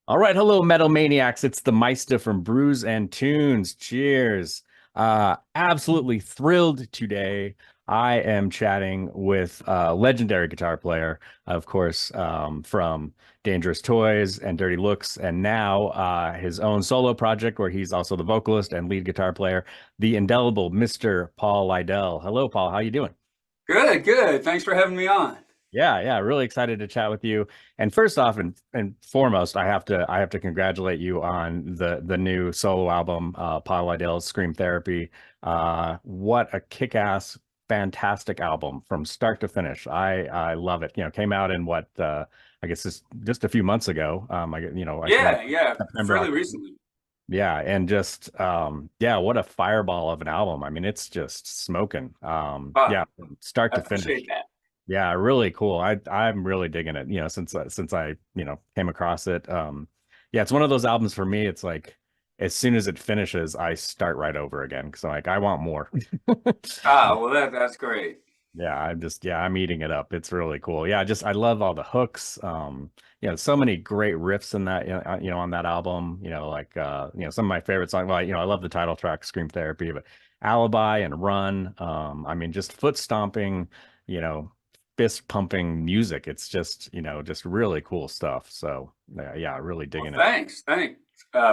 All right, hello, Metal Maniacs. It's the Meista from Brews and Tunes. Cheers. Absolutely thrilled today. I am chatting with a legendary guitar player, of course, from Dangerous Toys and Dirty Looks, and now his own solo project where he's also the vocalist and lead guitar player, the indelible Mr. Paul Lidel. Hello, Paul. How you doing? Good, good. Thanks for having me on. Yeah, really excited to chat with you. And first off and foremost, I have to congratulate you on the new solo album, Paul Lidell's Scream Therapy. What a kick-ass, fantastic album from start to finish. I love it. Came out in what I guess it's just a few months ago. I think Yeah, September, fairly October. recently. Yeah, and just yeah, what a fireball of an album. I mean, it's just smoking. Ah, Yeah, from start I to appreciate finish. that. Yeah, really cool. I'm really digging it, since I, came across it. Yeah, it's one of those albums for me. It's like as soon as it finishes, I start right over again because I'm like, I want more. Well, that's great. Yeah, I'm eating it up. It's really cool. Yeah, I love all the hooks. So many great riffs in that, on that album, like some of my favorite songs. Well, I love the title track, Scream Therapy, but Alibi and Run. I mean, just foot stomping, you know, fist pumping music. It's just really cool stuff. So yeah, really Well, digging it. thanks.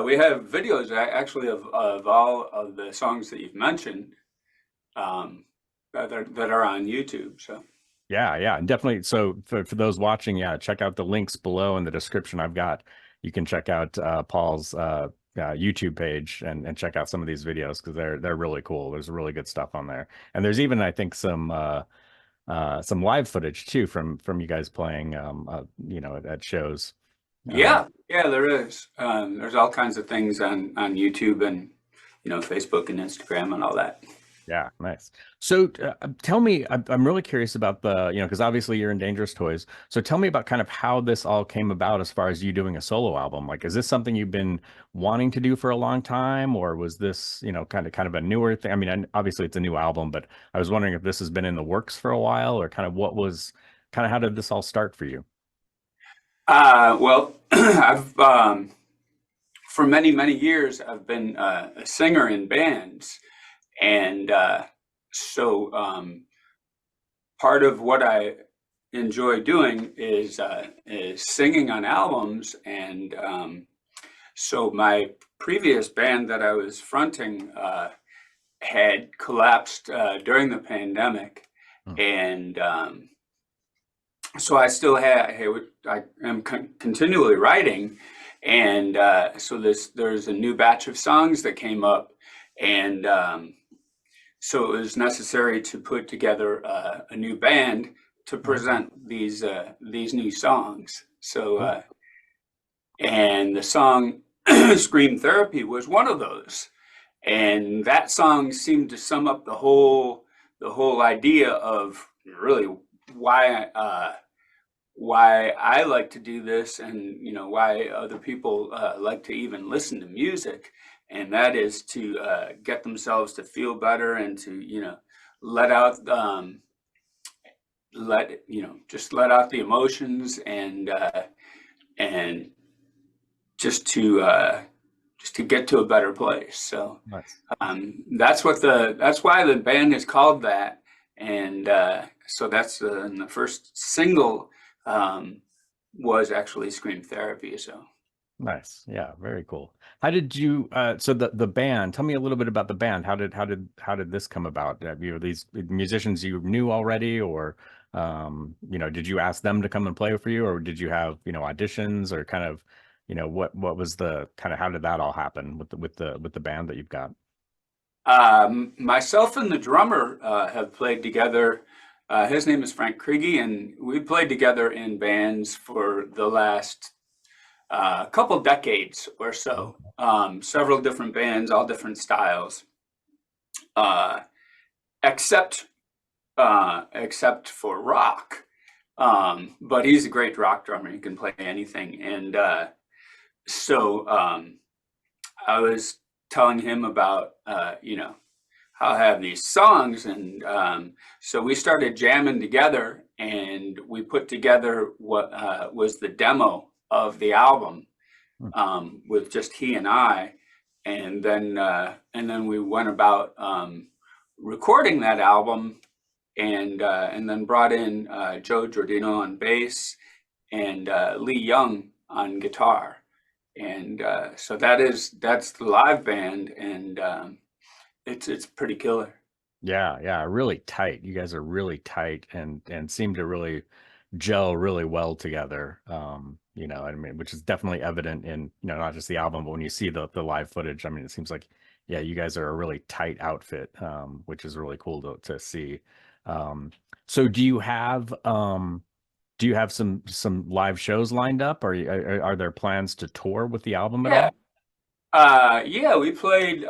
We have videos actually of all of the songs that you've mentioned that are on YouTube. So Yeah, and definitely. So for those watching, yeah, check out the links below in the description. You can check out Paul's YouTube page and check out some of these videos because they're really cool. There's really good stuff on there, and there's even I think some live footage too from you guys playing at shows. Um, yeah, there is. There's all kinds of things on YouTube and Facebook and Instagram and all that. Yeah, nice. So tell me, I'm really curious about because obviously you're in Dangerous Toys. So tell me about kind of how this all came about as far as you doing a solo album. Like, is this something you've been wanting to do for a long time, or was this, kind of a newer thing? I mean, obviously it's a new album, but I was wondering if this has been in the works for a while, or kind of how did this all start for you? Well, I've for many years I've been a singer in bands, and so part of what I enjoy doing is singing on albums, and so my previous band that I was fronting had collapsed during the pandemic, Hmm. and so I still have I am continually writing, and so there's a new batch of songs that came up, and so it was necessary to put together a new band to Okay. present these new songs. So Cool. and the song "Scream Therapy" was one of those, and that song seemed to sum up the whole idea of really why why I like to do this, and why other people like to even listen to music, and that is to get themselves to feel better and to let out just let out the emotions, and just to get to a better place. So Nice. that's why the band is called that, and so that's the first single um, was actually Scream Therapy. So Nice. Yeah, very cool. How did you so the band, tell me a little bit about the band. How did this come about? Have you these musicians you knew already or did you ask them to come and play for you or did you have, auditions or kind of, what was the kind of how did that all happen with the band that you've got? myself and the drummer have played together. His name is Frank Kriegy, and we played together in bands for the last couple decades or so. Several different bands, all different styles, uh, except except for rock. But he's a great rock drummer. He can play anything. And so I was telling him about, how I have these songs. And so we started jamming together, and we put together what was the demo of the album. Hmm. with just he and I, and then we went about recording that album, and then brought in Joe Giordino on bass and Lee Young on guitar, and so that's the live band, and it's pretty killer. Yeah, yeah, really tight. You guys are really tight and seem to really gel really well together. You know, I mean, which is definitely evident in, you know, not just the album, but when you see the live footage, I mean, it seems like, yeah, you guys are a really tight outfit, which is really cool to see. Um, so do you have some live shows lined up? Or are there plans to tour with the album at Yeah, all? yeah, we played.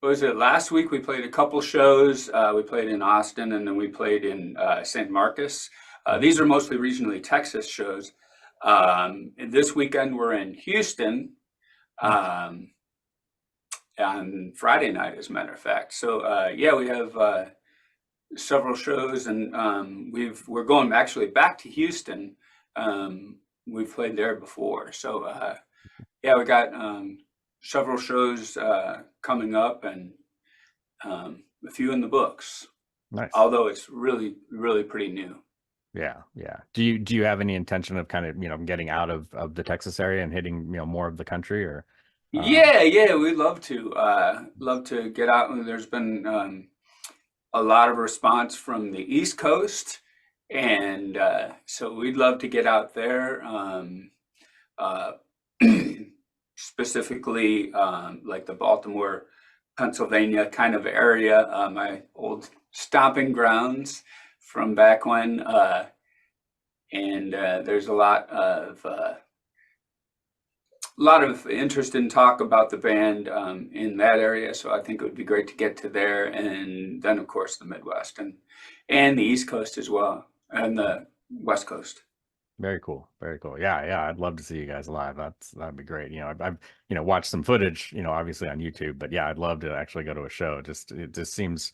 What was it? Last week we played a couple shows. We played in Austin, and then we played in San Marcos. These are mostly regionally Texas shows. And this weekend we're in Houston Nice. um, on Friday night, as a matter of fact. So yeah, we have several shows, and we're going actually back to Houston. We've played there before, so yeah, we got several shows coming up, and a few in the books. Nice. Although it's really, really pretty new. Yeah, yeah. Do you have any intention of kind of, you know, getting out of the Texas area and hitting, you know, more of the country or Yeah, yeah, we'd love to get out. And there's been a lot of response from the East Coast, and so we'd love to get out there. Uh, Specifically, like the Baltimore, Pennsylvania kind of area, my old stomping grounds from back when, and there's a lot of interest and talk about the band in that area. So I think it would be great to get to there, and then of course the Midwest and the East Coast as well, and the West Coast. very cool. Very cool. Yeah, yeah. I'd love to see you guys live. That'd be great. You know, I've you know watched some footage, you know, obviously on YouTube, but yeah, I'd love to actually go to a show. Just it just seems,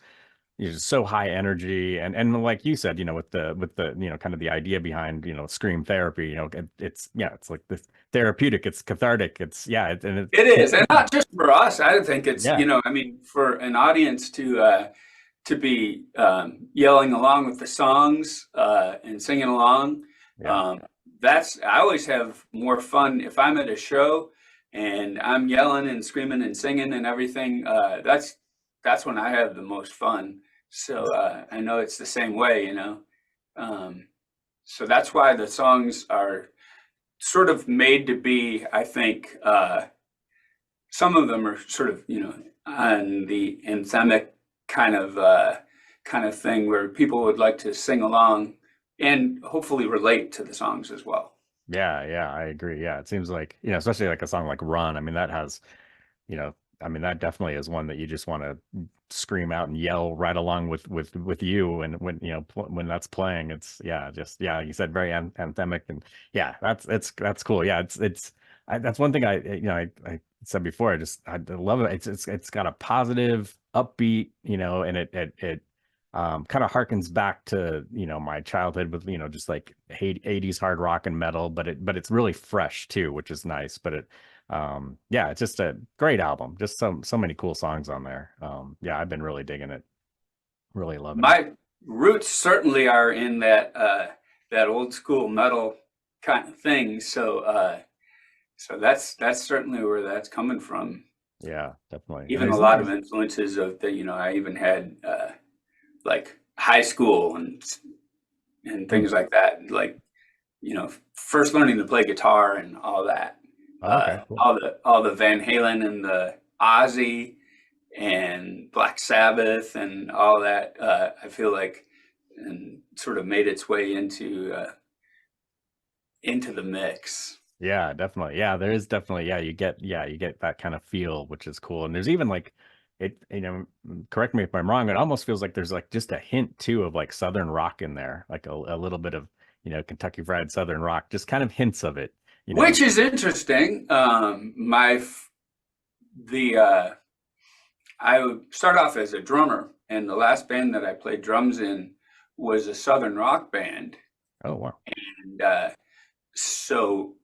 you know, just so high energy and like you said, you know, with the you know kind of the idea behind, you know, scream therapy, you know, it's yeah, it's like this therapeutic, it's cathartic, it's yeah, and It is, and not just for us. I think it's, yeah, I mean, for an audience to be yelling along with the songs and singing along. yeah, Um, I always have more fun if I'm at a show and I'm yelling and screaming and singing and everything. That's when I have the most fun. So I know it's the same way, you know. Um, so that's why the songs are sort of made to be, I think. Some of them are sort of, on the anthemic kind of thing where people would like to sing along and hopefully relate to the songs as well. yeah, yeah. I agree. Yeah, it seems like, you know, especially like a song like "Run." I mean, that has, you know, I mean, that definitely is one that you just want to scream out and yell right along with you. And when, you know, when that's playing, it's yeah, just yeah, like you said, very anthemic, and yeah, that's cool. Yeah, that's one thing you know, I said before. I love it. It's got a positive, upbeat, you know, and it kind of harkens back to, you know, my childhood with, you know, just like 80s hard rock and metal, but it's really fresh too, which is nice. But yeah, it's just a great album. Just so many cool songs on there. Yeah, I've been really digging it, really loving it. My roots certainly are in that old school metal kind of thing. So that's certainly where that's coming from. Yeah, definitely. And Even a there's lot of influences of I even had like high school and Hmm. things like that. Like, first learning to play guitar and all that. Oh, okay, cool. All the Van Halen and the Ozzy and Black Sabbath and all that. I feel like and sort of made its way into the mix. Yeah, definitely. Yeah, there is definitely, you get that kind of feel, which is cool. And there's even like it, you know, correct me if I'm wrong, it almost feels like there's like just a hint too of like Southern rock in there, like a little bit of, you know, Kentucky Fried Southern rock, just kind of hints of it, you know. Which is interesting. I would start off as a drummer, and the last band that I played drums in was a Southern rock band. Oh, wow. And so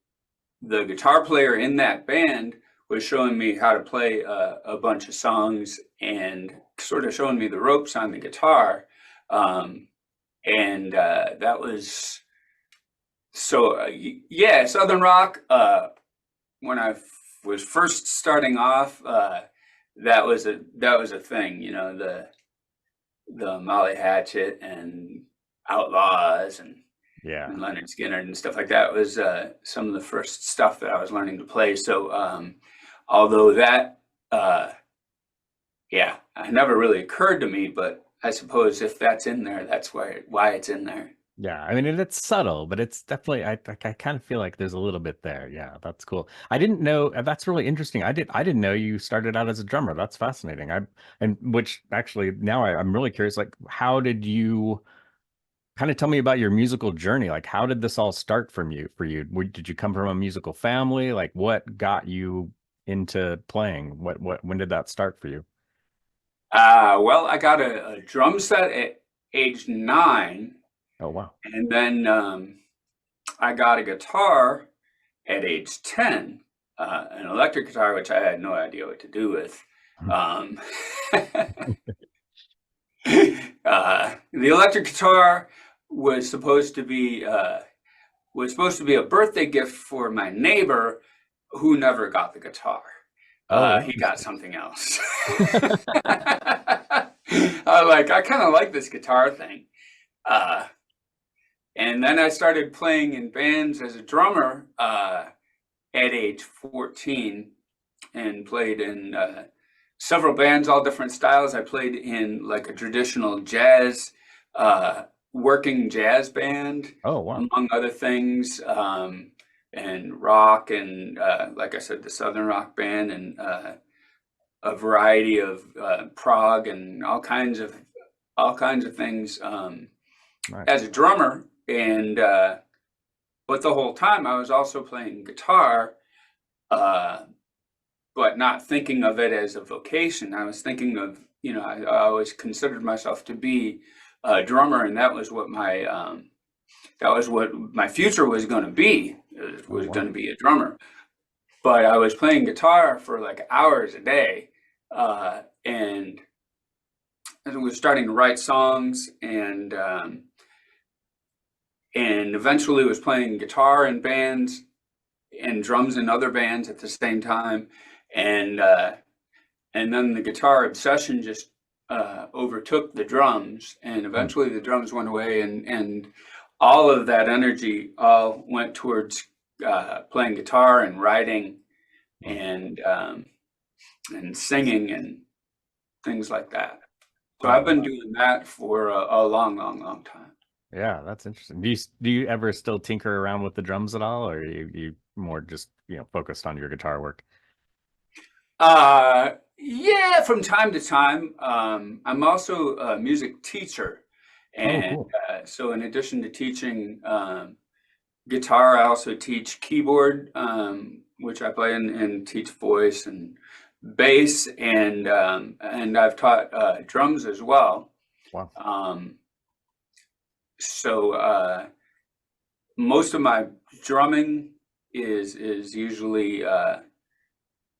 the guitar player in that band was showing me how to play a bunch of songs and sort of showing me the ropes on the guitar. And that was so yeah, Southern rock. When I was first starting off, that was a thing. You know, the Molly Hatchet and Outlaws and Yeah. Leonard Skinner and stuff like that was some of the first stuff that I was learning to play. So although that yeah, it never really occurred to me, but I suppose if that's in there, that's why it's in there. Yeah, I mean, it's subtle, but it's definitely I kind of feel like there's a little bit there. Yeah, that's cool. I didn't know that's really interesting. I didn't know you started out as a drummer. That's fascinating. And which actually now I'm really curious, like how did you kind of tell me about your musical journey? Like how did this all start from you for you? Did you come from a musical family? Like what got you into playing? When did that start for you? Well, I got a drum set at age 9, Oh wow. and then I got a guitar at age 10, an electric guitar, which I had no idea what to do with. Um, the electric guitar was supposed to be a birthday gift for my neighbor, who never got the guitar. Oh, He got something else. I kind of like this guitar thing. And then I started playing in bands as a drummer at age 14 and played in several bands, all different styles. I played in like a traditional jazz, working jazz band, oh wow. among other things, and rock, and like I said, the Southern rock band, and a variety of prog and all kinds of things Nice. as a drummer. And but the whole time I was also playing guitar, but not thinking of it as a vocation. I was thinking of, you know, I always considered myself to be a drummer, and that was what my future was going to be. It Oh was wow. going to be a drummer. But I was playing guitar for like hours a day, and I was starting to write songs, and eventually was playing guitar in bands and drums in other bands at the same time, and then the guitar obsession just overtook the drums, and Hmm. eventually the drums went away, and all of that energy all went towards playing guitar and writing Hmm. and singing and things like that. So Oh I've been wow. doing that for a long, long, long time. Yeah, that's interesting. Do you ever still tinker around with the drums at all, or are you more just, focused on your guitar work? Yeah, from time to time. I'm also a music teacher, Oh, and cool. so in addition to teaching guitar, I also teach keyboard, which I play, and teach voice and bass, and I've taught drums as well. Wow. Um, so most of my drumming is usually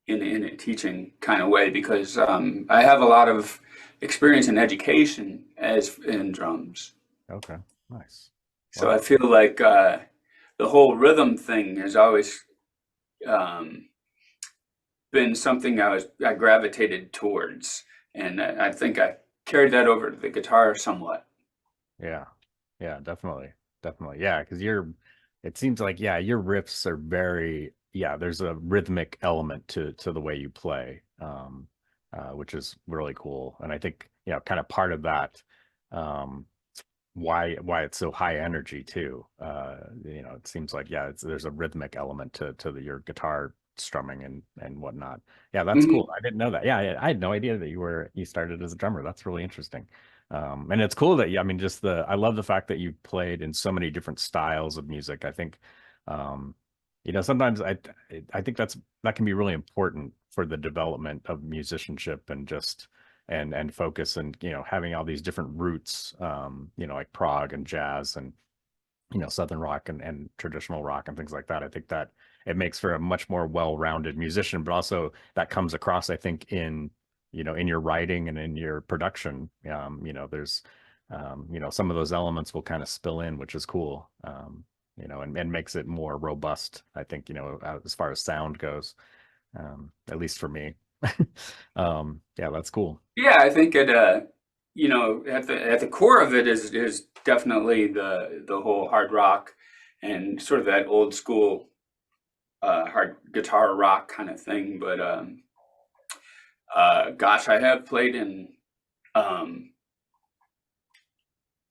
in a teaching kind of way, because I have a lot of experience in education as in drums. Okay. Nice. So I Wow. feel like the whole rhythm thing has always um, been something I gravitated towards, and I think I carried that over to the guitar somewhat. Yeah. Yeah, definitely. Definitely. Yeah, because it seems like, yeah, your riffs are very, yeah, there's a rhythmic element to the way you play, which is really cool. And I think, kind of part of that, um, why it's so high energy too. It seems like, yeah, there's a rhythmic element to your guitar strumming and whatnot. Yeah, that's cool. Mhm. I didn't know that. Yeah, I had no idea that you started as a drummer. That's really interesting. And it's cool that, yeah, I mean, I love the fact that you played in so many different styles of music. I think, um, sometimes I think that can be really important for the development of musicianship and just and focus, and having all these different roots, like prog and jazz and Southern rock and traditional rock and things like that. I think that it makes for a much more well-rounded musician, but also that comes across, I think, in, in your writing and in your production. There's, some of those elements will kind of spill in, which is cool. And makes it more robust, I think, as far as sound goes, at least for me. Yeah, that's cool. Yeah, I think at the core of it is definitely the whole hard rock and sort of that old school hard guitar rock kind of thing. But gosh, I have played in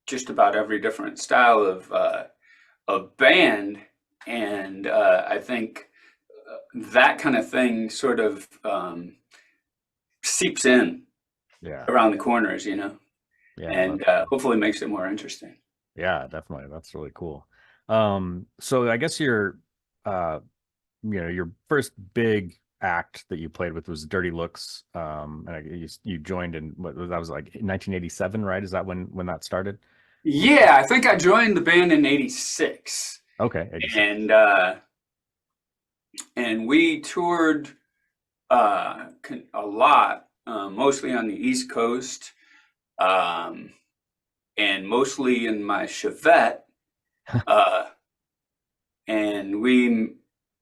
just about every different style of band, and I think that kind of thing sort of seeps in around the corners, and hopefully makes it more interesting. Yeah, definitely. That's really cool. So I guess your first big act that you played with was Dirty Looks. And you joined in that was like 1987, right? Is that when that started? Yeah, I think I joined the band in '86. Okay. 86. And we toured a lot, mostly on the East Coast, and mostly in my Chevette. And we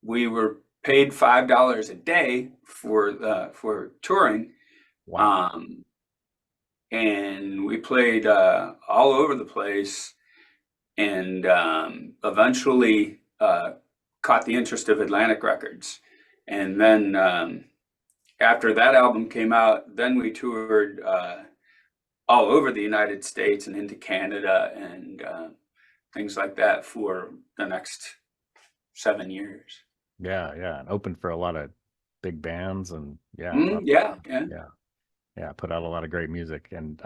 were paid $5 a day for touring. Wow. And we played all over the place, and eventually caught the interest of Atlantic Records. And then after that album came out, then we toured all over the United States and into Canada and things like that for the next 7 years. Yeah, and opened for a lot of big bands, and put out a lot of great music. And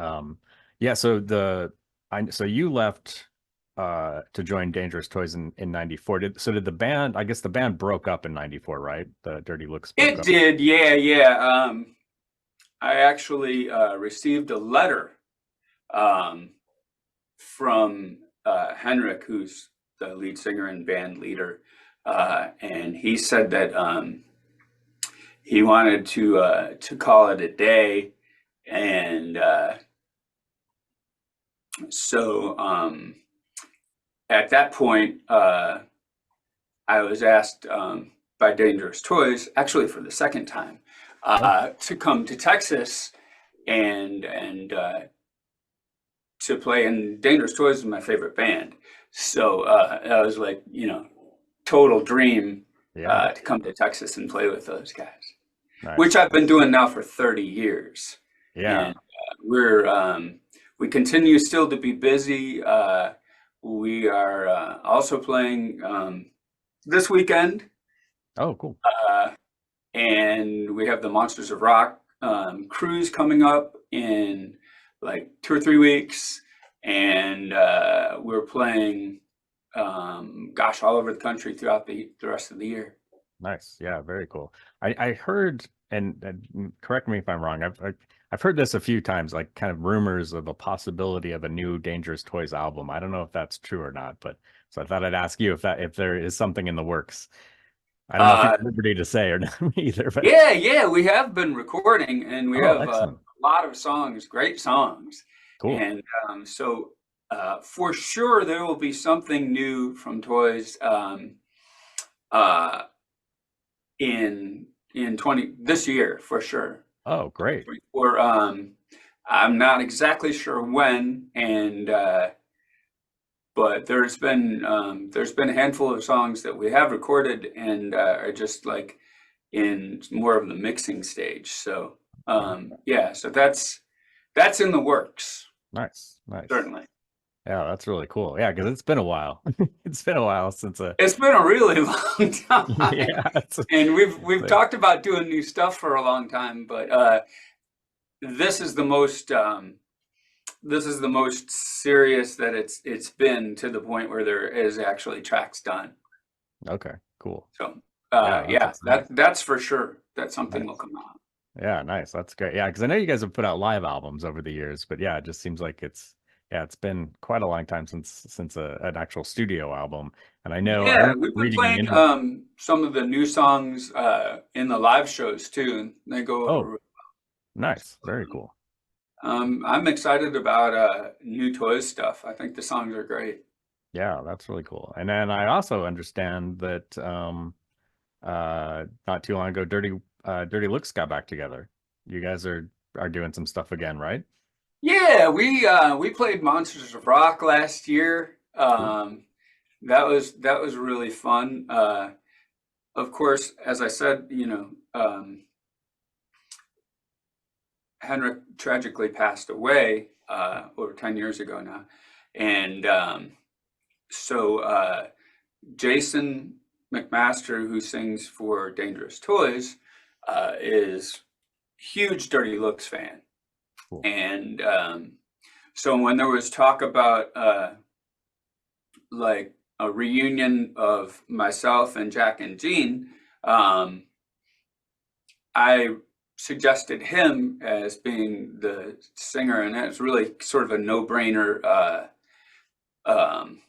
so you left to join Dangerous Toys in '94. Did the band, I guess the band broke up in '94, right? The Dirty Looks broke up. Did, yeah. I actually received a letter from Henrik, who's the lead singer and band leader, and he said that he wanted to call it a day, and so at that point, I was asked by Dangerous Toys, actually for the second time, to come to Texas and to play. And Dangerous Toys is my favorite band, so I was like, total dream to come to Texas and play with those guys, which I've been doing now for 30 years. Yeah, and we continue still to be busy. We are also playing this weekend. Oh, cool. And we have the Monsters of Rock cruise coming up in like 2 or 3 weeks. And we're playing, all over the country throughout the rest of the year. Nice. Yeah, very cool. I heard, and correct me if I'm wrong, I've heard this a few times, like kind of rumors of a possibility of a new Dangerous Toys album. I don't know if that's true or not, but so I thought I'd ask you if there is something in the works. I don't know if you're at liberty to say or not either. But yeah, we have been recording, and we have a lot of songs, great songs. Cool. And so for sure there will be something new from Toys in this year for sure. Oh, great. Or I'm not exactly sure when, and but there's been a handful of songs that we have recorded and are just like in more of the mixing stage. So so that's in the works. Nice. Certainly. Yeah, that's really cool. Yeah, because it's been a while. It's been a while since it's been a really long time. Yeah, and we've talked about doing new stuff for a long time, but this is the most serious that it's been, to the point where there is actually tracks done. Okay, cool. So that's for sure. That's something will come out. Yeah, nice. That's great. Yeah, because I know you guys have put out live albums over the years, but yeah, it just seems like it's Yeah, it's been quite a long time since an actual studio album. And I Yeah, remember we've been reading an playing interview. some of the new songs in the live shows too, and they go Oh, over. nice. Very cool. I'm excited about new Toys stuff. I think the songs are great. Yeah, that's really cool. And then I also understand that not too long ago Dirty Looks got back together. You guys are doing some stuff again, right? Yeah, we played Monsters of Rock last year. Cool. That was really fun. Of course, as I said, Henrik tragically passed away over 10 years ago now, and so Jason McMaster, who sings for Dangerous Toys, is huge Dirty Looks fan. Cool. And so when there was talk about like a reunion of myself and Jack and Gene, I suggested him as being the singer, and that's really sort of a no-brainer um,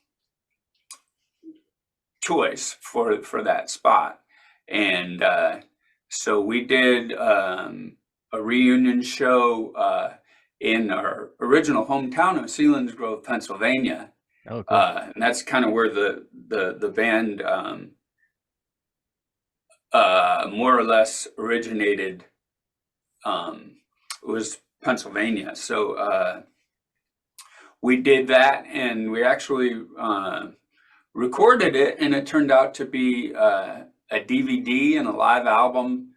choice for that spot. And so we did a reunion show in our original hometown of Selinsgrove, Pennsylvania. Oh, cool. And that's kind of where the band more or less originated. Was Pennsylvania. So we did that, and we actually recorded it, and it turned out to be a DVD and a live album,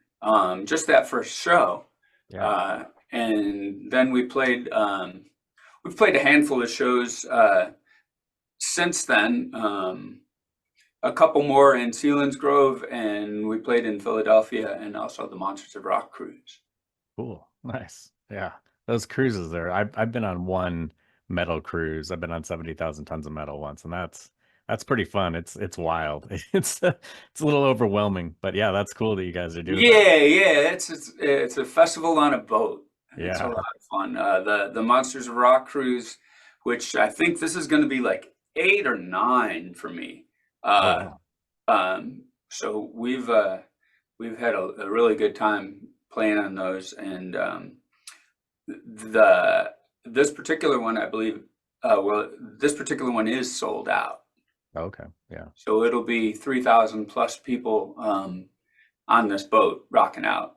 just that first show. Yeah. And then we've played a handful of shows since then. A couple more in Selinsgrove, and we played in Philadelphia, and also the Monsters of Rock cruise. Cool. Nice. Yeah. Those cruises there. I've been on one metal cruise. I've been on 70,000 tons of metal once, and that's pretty fun. It's wild. It's a little overwhelming, but yeah, that's cool that you guys are doing that. Yeah, it's a festival on a boat. It's a Yeah. lot of fun. The Monsters of Rock cruise, which I think this is going to be like 8 or 9 for me. Oh Uh, wow. so we've had a really good time playing on those, and the this particular one, I believe, this particular one is sold out. Okay. Yeah. So it'll be 3,000 plus people on this boat rocking out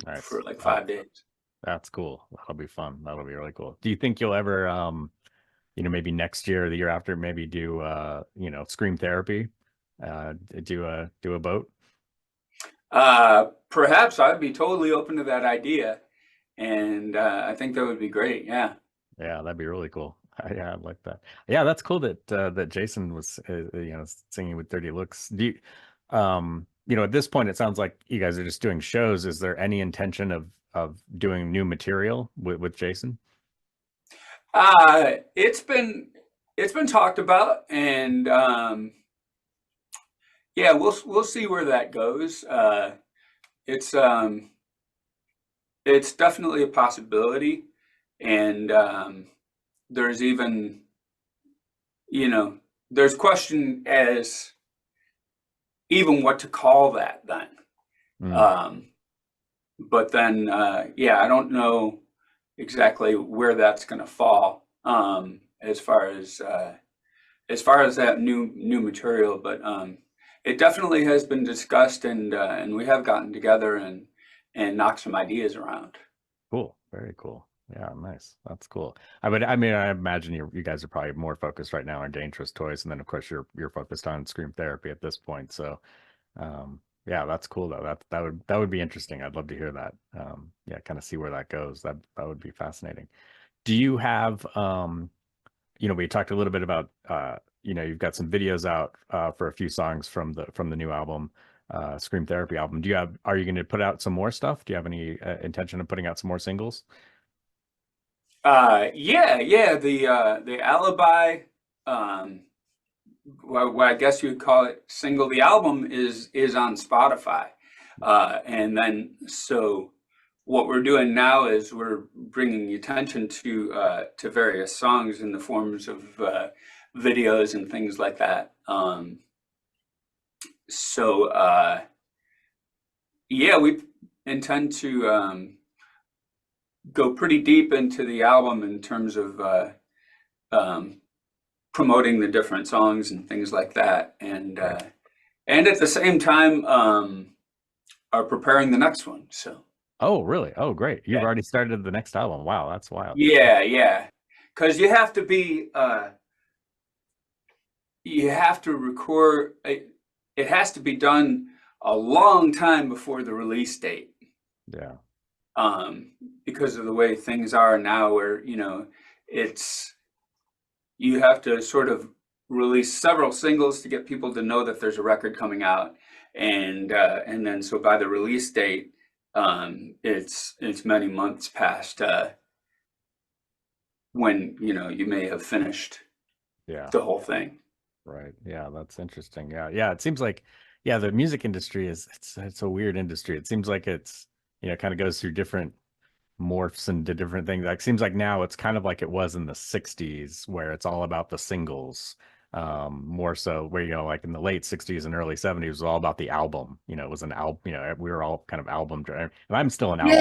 Nice. for like Oh, 5 days. that's cool. That'll be fun. That'll be really cool. Do you think you'll ever maybe next year or the year after, maybe do Scream Therapy? Do a boat? Perhaps I'd be totally open to that idea, and I think that would be great. Yeah. Yeah, that'd be really cool. Yeah, I'd like that. Yeah, that's cool that Jason was singing with Dirty Looks. At this point it sounds like you guys are just doing shows. Is there any intention of doing new material with Jason? It's been talked about, and yeah, we'll see where that goes. It's it's definitely a possibility, and there's even there's question as even what to call that then. Mm, Um, but then yeah, I don't know exactly where that's going to fall as far as that new material, but it definitely has been discussed, and we have gotten together and knocked some ideas around. cool. Very cool. Yeah, nice. That's cool. I imagine you guys are probably more focused right now on Dangerous Toys, and then of course you're focused on Scream Therapy at this point. So yeah, that's cool though. That would be interesting. I'd love to hear that. Yeah, kind of see where that goes. That would be fascinating. Do you have we talked a little bit about you've got some videos out for a few songs from the new album, Scream Therapy album. Are you going to put out some more stuff? Do you have any intention of putting out some more singles? Yeah, the Alibi, well, I guess you'd call it single. The album is on Spotify, and then so what we're doing now is we're bringing attention to various songs in the forms of videos and things like that. So yeah, we intend to go pretty deep into the album in terms of um, promoting the different songs and things like that, Right. and at the same time are preparing the next one. So Oh, really? Oh, great. You've yeah, already started the next album. Wow, that's wild. yeah, because you have to record it. It has to be done a long time before the release date, Yeah. um, because of the way things are now, where it's you have to sort of release several singles to get people to know that there's a record coming out, and then so by the release date, it's many months past when you may have finished Yeah. the whole thing. Right. Yeah, that's interesting. Yeah. Yeah, it seems like yeah, the music industry is it's a weird industry. It seems like it's kind of goes through different morphs into different things. Like seems like now it's kind of like it was in the 60s where it's all about the singles. More so where like in the late 60s and early 70s it was all about the album. It was an album, we were all kind of album driven. And I'm still an album.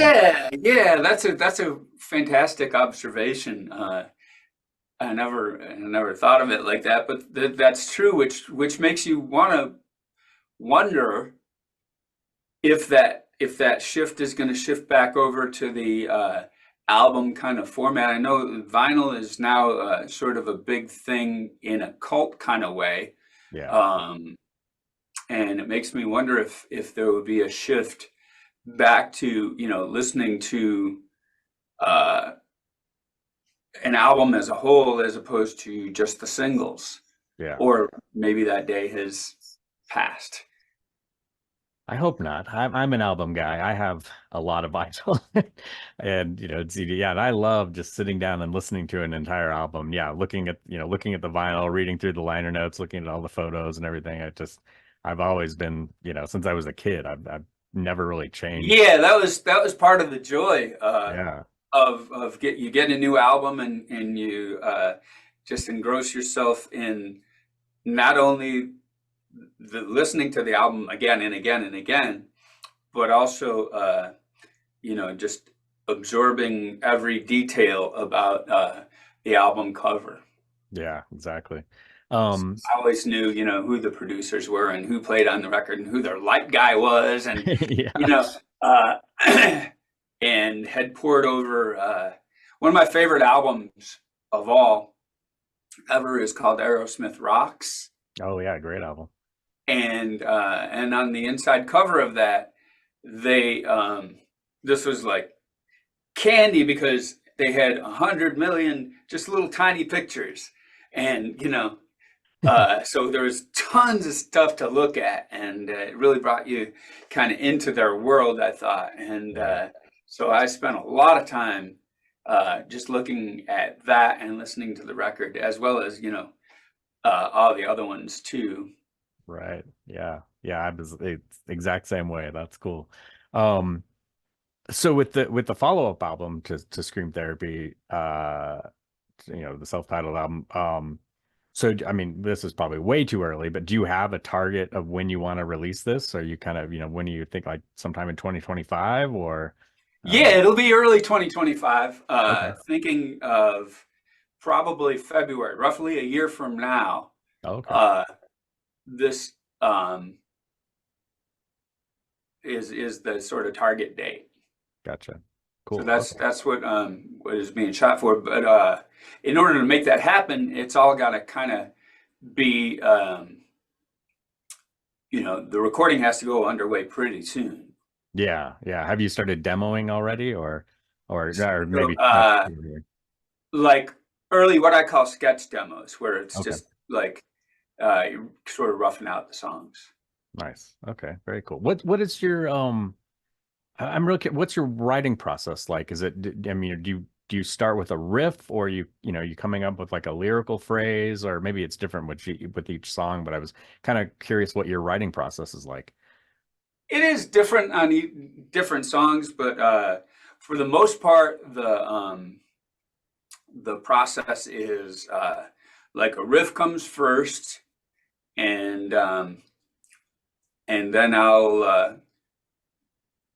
Yeah, that's a fantastic observation. I never thought of it like that, but that's true, which makes you want to wonder if that shift is going to shift back over to the album kind of format. I know vinyl is now sort of a big thing in a cult kind of way, Yeah. um, and it makes me wonder if there would be a shift back to listening to uh, an album as a whole as opposed to just the singles, Yeah. or maybe that day has passed. I hope not. I'm an album guy. I have a lot of vinyl, and CD. Yeah, and I love just sitting down and listening to an entire album. Yeah, looking at the vinyl, reading through the liner notes, looking at all the photos and everything. I've always been, since I was a kid. I've never really changed. Yeah, that was part of the joy Yeah, of getting a new album, and you just engross yourself in not only the listening to the album again and again and again, but also just absorbing every detail about the album cover. yeah, exactly. I always knew who the producers were and who played on the record and who their light guy was, and you Yeah. know uh, and had poured over one of my favorite albums of all ever is called Aerosmith Rocks. Oh yeah, great album. And on the inside cover of that, they this was like candy because they had 100 million just little tiny pictures, and so there was tons of stuff to look at, and it really brought you kind of into their world, I thought. And Yeah. so I spent a lot of time just looking at that and listening to the record, as well as all the other ones too. Right. Yeah. Yeah. It's the exact same way. That's cool. Um, so with the follow-up album to Scream Therapy, the self-titled album, so I mean, this is probably way too early, but do you have a target of when you want to release this? Or you kind of, when do you think like sometime in 2025 or Yeah, it'll be early 2025. okay. Thinking of probably February, roughly a year from now. Oh, okay. Uh, this is the sort of target date. Gotcha. So Cool. that's what is being shot for. But in order to make that happen, it's all got to kind of be the recording has to go underway pretty soon. Yeah. Yeah. Have you started demoing already or So maybe that's here. like early what I call sketch demos, where it's Okay. just like you're sort of roughing out the songs. Nice. Okay. Very cool. What is your I'm really what's your writing process like? Is it I mean, do you start with a riff or you coming up with like a lyrical phrase, or maybe it's different with each song, but I was kind of curious what your writing process is like. It is different on different songs, but for the most part, the process is like a riff comes first, and then I'll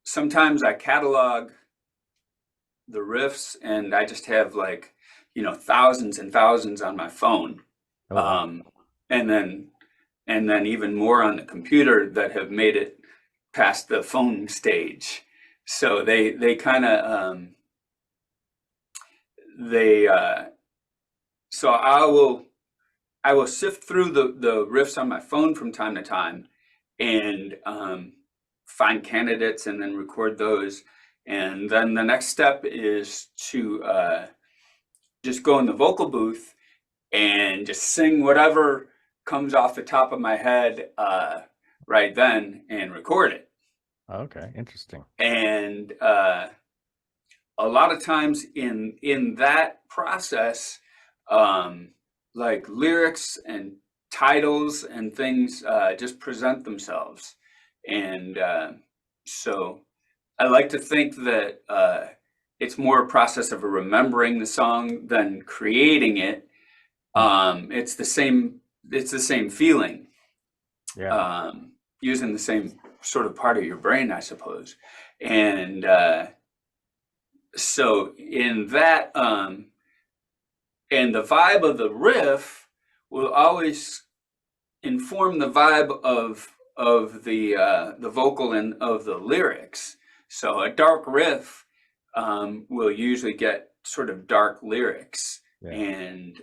sometimes I catalog the riffs, and I just have like, you know, thousands and thousands on my phone. Oh, wow. And then even more on the computer that have made it past the phone stage. So they kind of so I will sift through the riffs on my phone from time to time, and find candidates and then record those. And then the next step is to just go in the vocal booth and just sing whatever comes off the top of my head right then and record it. Okay, interesting. And a lot of times in that process, like lyrics and titles and things just present themselves. And so I like to think that it's more a process of remembering the song than creating it. It's the same feeling. Yeah. Using the same sort of part of your brain, I suppose. And so in that, and the vibe of the riff will always inform the vibe of the vocal and of the lyrics. So a dark riff will usually get sort of dark lyrics. Yeah. And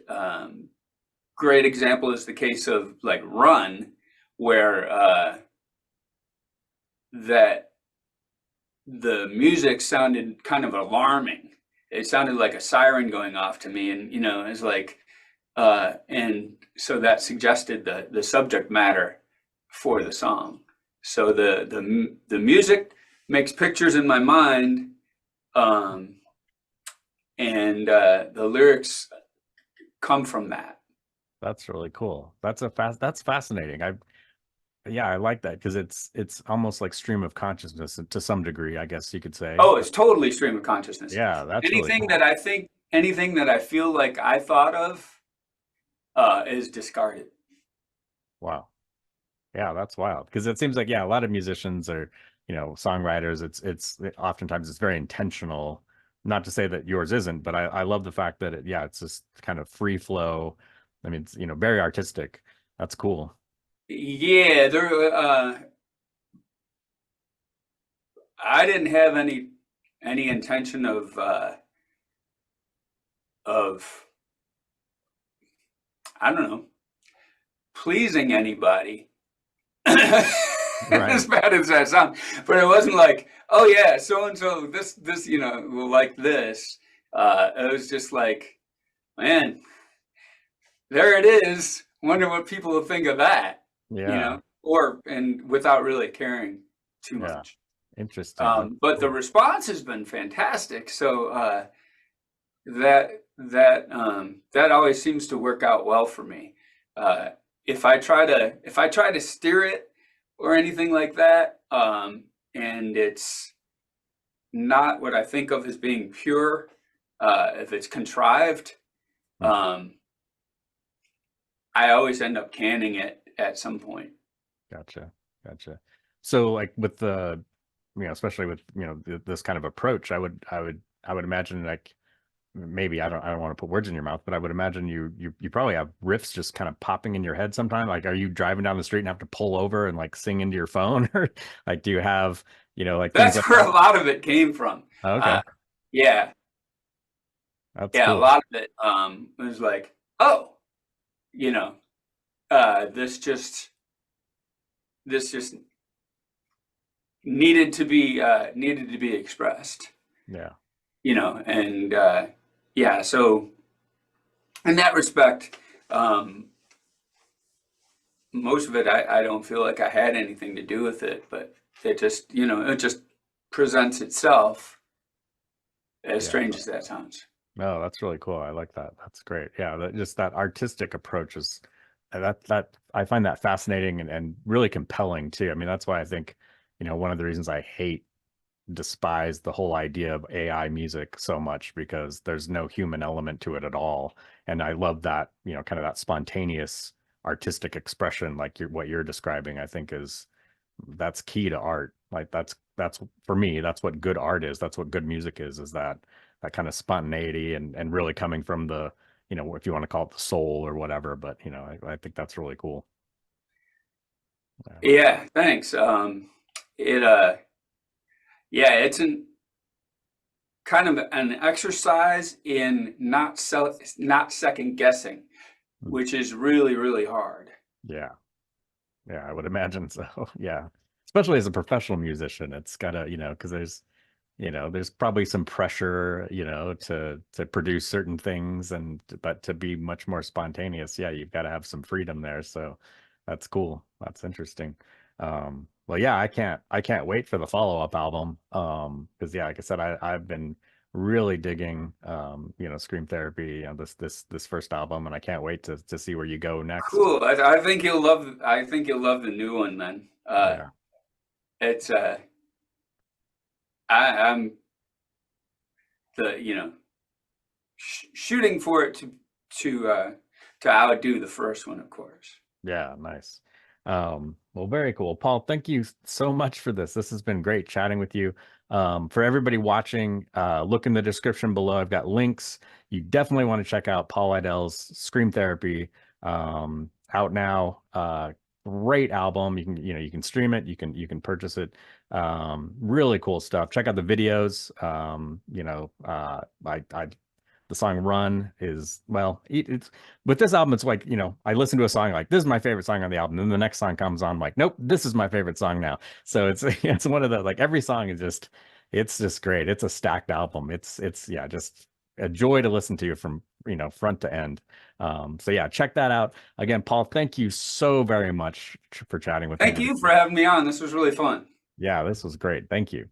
great example is the case of like Run, where that the music sounded kind of alarming. It sounded like a siren going off to me, and you know, it's like and so that suggested the subject matter for the song. So the music makes pictures in my mind, and the lyrics come from that. That's really cool. That's fascinating. I like that, because it's almost like stream of consciousness to some degree, I guess you could say. Oh, it's totally stream of consciousness. Yeah, that's really Anything cool. that I think, anything that I feel like I thought of is discarded. Wow. Yeah, that's wild, because it seems like, yeah, a lot of musicians are, you know, songwriters. It's oftentimes it's very intentional. Not to say that yours isn't, but I love the fact that it's just kind of free flow. I mean, it's, you know, very artistic. That's cool. Yeah, I didn't have any intention of I don't know, pleasing anybody. Right. As bad as that sounds, but it wasn't like, oh yeah, so and so this you know will like this. It was just like, man, there it is. Wonder what people will think of that. Yeah. You know, and without really caring too Yeah. much. Interesting. But the response has been fantastic. So that always seems to work out well for me. If I try to steer it or anything like that, and it's not what I think of as being pure, if it's contrived, I always end up canning it at some point. Gotcha. So like with the, you know, especially with, you know, this kind of approach, I would imagine, like, maybe I don't want to put words in your mouth, but I would imagine you probably have riffs just kind of popping in your head sometime. Like, are you driving down the street and have to pull over and like sing into your phone, or like, do you have, you know, like That's things where like a lot of it came from. okay. Yeah. That's Yeah, cool. a lot of it was like, oh, you know, this just needed to be expressed. Yeah. You know, and yeah, so in that respect, most of it I don't feel like I had anything to do with it, but it just, you know, it just presents itself, as strange as that sounds. No, that's really cool. I like that. That's great. Yeah, just that artistic approach is that I find that fascinating and really compelling too. I mean, that's why I think, you know, one of the reasons I hate despise the whole idea of AI music so much because there's no human element to it at all. And I love that, kind of that spontaneous artistic expression, like what you're describing, I think that's key to art. Like that's for me, that's what good art is. That's what good music is that kind of spontaneity and really coming from the, if you want to call it the soul or whatever, but I think that's really cool. Yeah, thanks. It yeah, it's an kind of an exercise in not second guessing, which is really, really hard. Yeah. Yeah, I would imagine so. Yeah. Especially as a professional musician, it's gotta, because there's probably some pressure, to produce certain things but to be much more spontaneous, yeah, you've got to have some freedom there. So that's cool. That's interesting. Well, yeah, I can't wait for the follow-up album. Because yeah, like I said, I've been really digging Scream Therapy, this first album, and I can't wait to see where you go next. Cool. I think you'll love. I think you'll love the new one, then. Yeah. It's I'm the shooting for it to outdo the first one, of course. Yeah, nice. Well, very cool. Paul, thank you so much for this. This has been great chatting with you. For everybody watching, look in the description below. I've got links. You definitely want to check out Paul Lidel's Scream Therapy, out now. Great album. You can stream it. You can purchase it. Really cool stuff. Check out the videos. The song Run is, well, it's with this album, it's like, I listen to a song like, this is my favorite song on the album. Then the next song comes on, I'm like, nope, this is my favorite song now. So it's one of the, like, every song is it's just great. It's a stacked album. It's yeah, just a joy to listen to from, front to end. So yeah, check that out. Again, Paul, thank you so very much for chatting with me. Thank you for having me on. This was really fun. Yeah, this was great. Thank you.